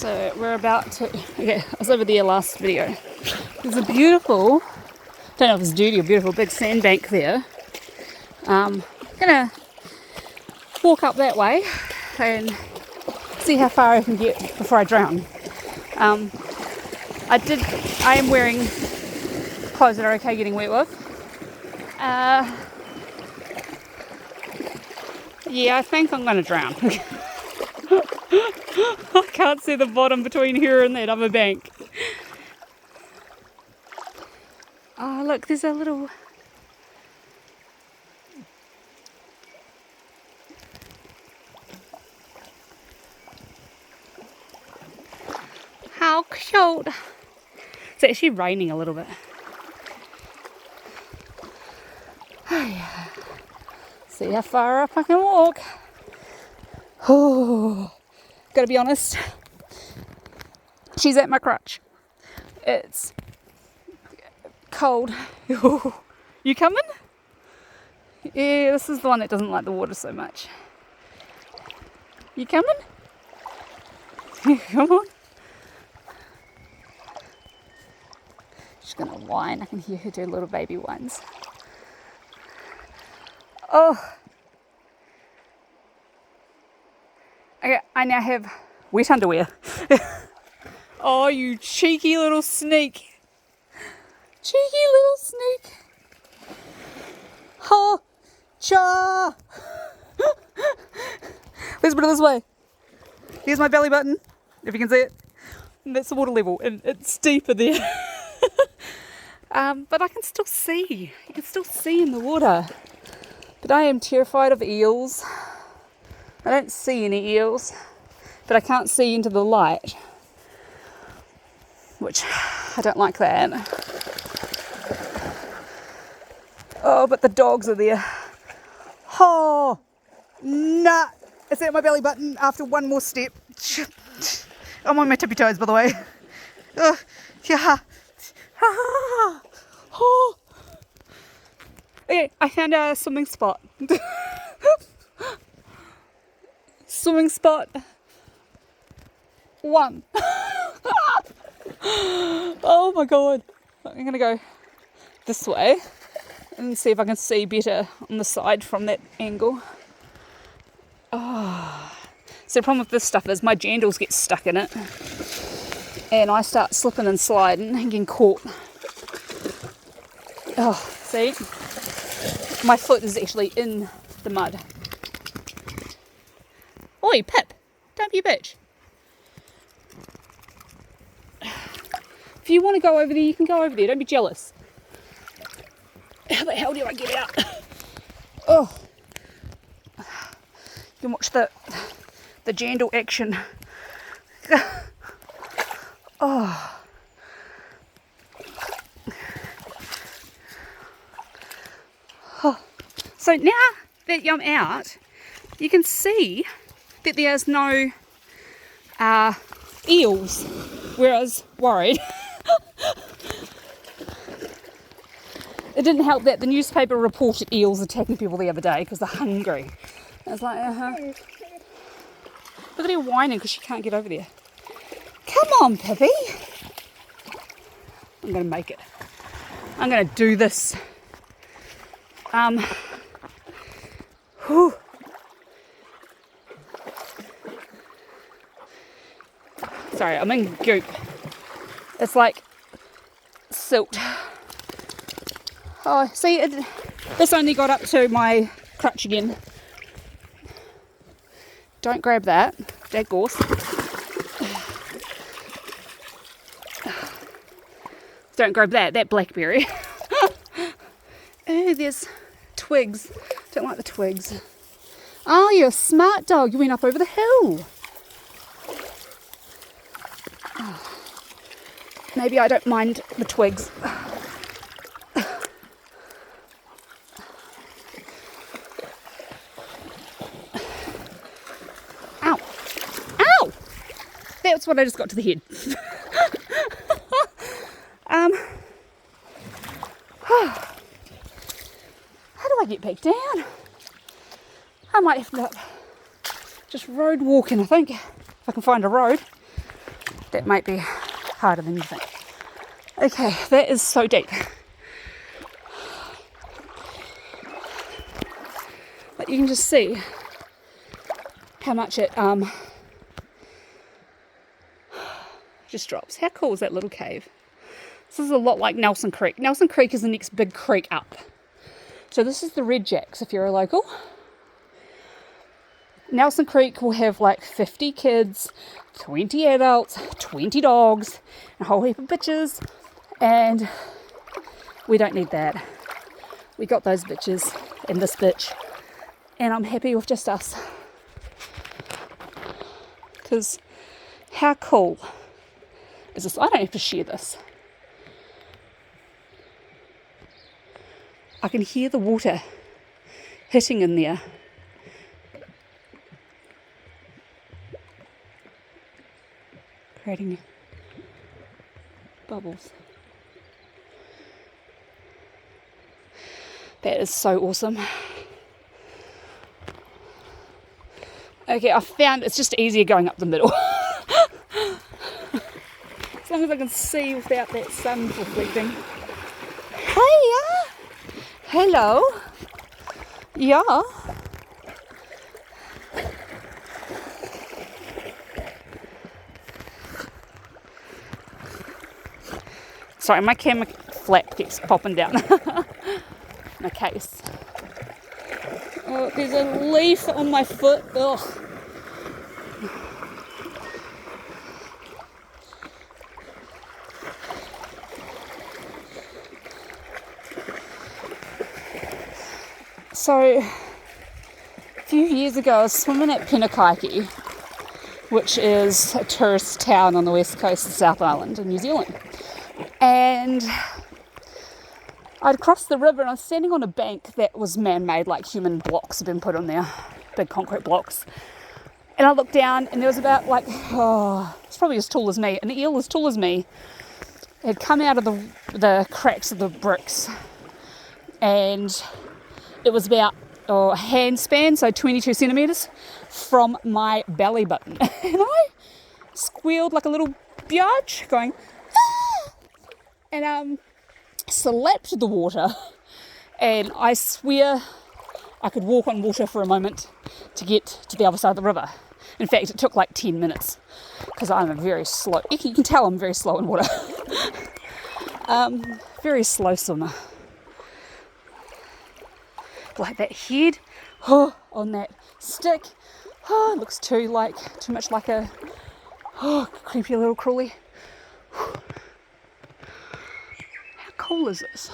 So we're about to, okay, I was over there last video. There's a beautiful, don't know if it's dirty or beautiful, big sandbank there. Gonna walk up that way and see how far I can get before I drown. I am wearing clothes that are okay getting wet with. Yeah, I think I'm gonna drown. I can't see the bottom between here and that other bank. Oh look, there's a little... How cute! It's actually raining a little bit. Oh, yeah. See how far up I can walk. Oh, gotta be honest, she's at my crutch. It's cold. You coming? Yeah, this is the one that doesn't like the water so much. You coming? Come on. She's gonna whine. I can hear her do little baby whines. Oh. Okay, I now have wet underwear. Oh, you cheeky little sneak. Cheeky little sneak. Oh, cha. Let's put it this way. Here's my belly button, if you can see it. And that's the water level, and it's deeper there. But I can still see. You can still see in the water. But I am terrified of eels. I don't see any eels, but I can't see into the light, which I don't like that. Oh, but the dogs are there. Oh, nah, it's at my belly button after one more step. I'm on my tippy toes, by the way. Yeah. Oh. Okay, I found a swimming spot. Swimming spot 1. Oh my god. I'm gonna go this way and see if I can see better on the side from that angle. Oh. So the problem with this stuff is my jandals get stuck in it and I start slipping and sliding and getting caught. Oh, see? My foot is actually in the mud. Oi, Pip, don't be a bitch. If you want to go over there, you can go over there. Don't be jealous. How the hell do I get out? Oh. You can watch the jandal action. Oh. Oh. So now that I'm out, you can see that there's no eels, where I was worried. It didn't help that the newspaper reported eels attacking people the other day because they're hungry. I was like, Look at her whining because she can't get over there. Come on, Pippi. I'm going to make it. I'm going to do this. Whew. Sorry, I'm in goop. It's like silt. Oh, see, this only got up to my crutch again. Don't grab that gorse. Don't grab that blackberry. Oh, there's twigs. Don't like the twigs. Oh, you're a smart dog. You went up over the hill. Oh, maybe I don't mind the twigs. Ow. Ow! That's what I just got to the head. How do I get back down? I might have to just road walking, I think, if I can find a road. That might be harder than you think. Okay, that is so deep. But you can just see how much it just drops. How cool is that little cave? This is a lot like Nelson Creek. Nelson Creek is the next big creek up. So this is the Red Jacks if you're a local. Nelson Creek will have like 50 kids, 20 adults, 20 dogs, a whole heap of bitches, and we don't need that. We got those bitches and this bitch, and I'm happy with just us. Because how cool is this? I don't have to share this. I can hear the water hitting in there. Creating bubbles. That is so awesome. Okay, I found it's just easier going up the middle. As long as I can see without that sun reflecting. Hiya! Hello. Yeah. Sorry, my camera flap keeps popping down my case. Oh, there's a leaf on my foot. Ugh. So, a few years ago, I was swimming at Penakaiki, which is a tourist town on the west coast of South Island in New Zealand. And I'd crossed the river and I was standing on a bank that was man-made, like human blocks had been put on there, big concrete blocks. And I looked down and there was about it's probably as tall as me, an eel as tall as me, had come out of the cracks of the bricks, and it was about a hand span, so 22 centimetres from my belly button. And I squealed like a little biatch going, ah! And slapped the water. And I swear I could walk on water for a moment to get to the other side of the river. In fact, it took like 10 minutes because I'm a very slow, you can tell I'm very slow in water. Very slow swimmer. Like that head on that stick, it looks too much like a creepy little crawly. How cool is this?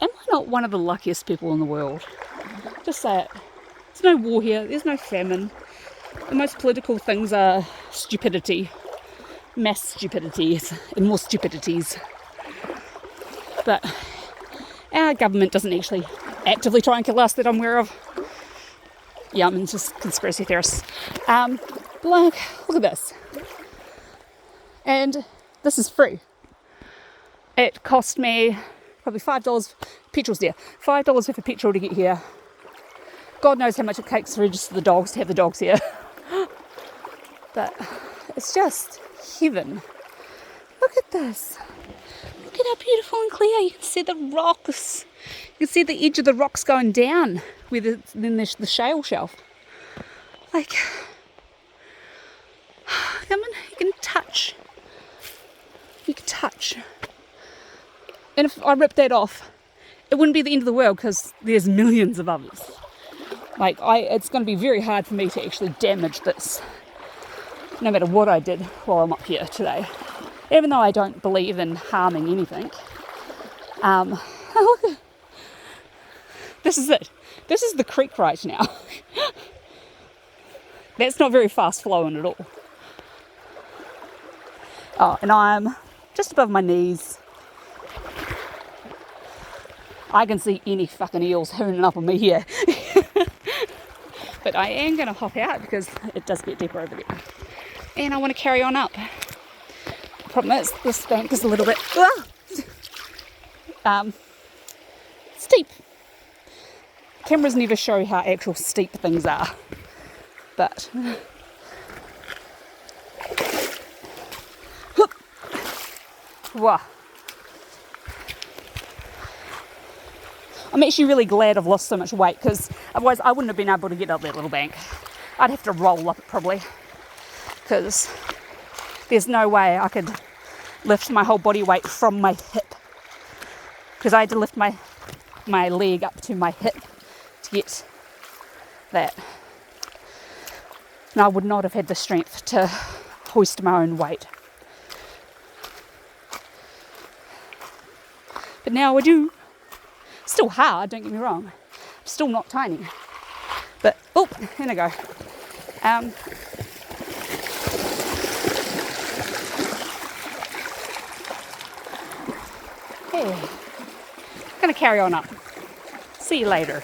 Am I not one of the luckiest people in the world? Just say it. There's no war here, there's no famine. The most political things are stupidity, mass stupidities and more stupidities. But our government doesn't actually actively try and kill us that I'm aware of. Yeah, I'm just conspiracy theorists. Look at this. And this is free. It cost me probably $5, petrol's there, $5 worth of petrol to get here. God knows how much it takes to register the dogs, to have the dogs here. But it's just heaven. Look at this. Look at how beautiful and clear. You can see the rocks. You can see the edge of the rocks going down where then there's the shale shelf. Like, come on, you can touch. You can touch. And if I rip that off, it wouldn't be the end of the world because there's millions of others. Like, it's going to be very hard for me to actually damage this, no matter what I did while I'm up here today. Even though I don't believe in harming anything. This is it. This is the creek right now. That's not very fast flowing at all. Oh, and I'm just above my knees. I can see any fucking eels hooning up on me here. But I am going to hop out because it does get deeper over there. And I want to carry on up. The problem is this bank is a little bit... steep. Cameras never show how actual steep things are, but wow. I'm actually really glad I've lost so much weight, because otherwise I wouldn't have been able to get up that little bank. I'd have to roll up it probably, because there's no way I could lift my whole body weight from my hip, because I had to lift my leg up to my hip to get that. And I would not have had the strength to hoist my own weight. But now I do. Still hard, don't get me wrong. Still not tiny. But, oh, in I go. Okay. Gonna carry on up. See you later.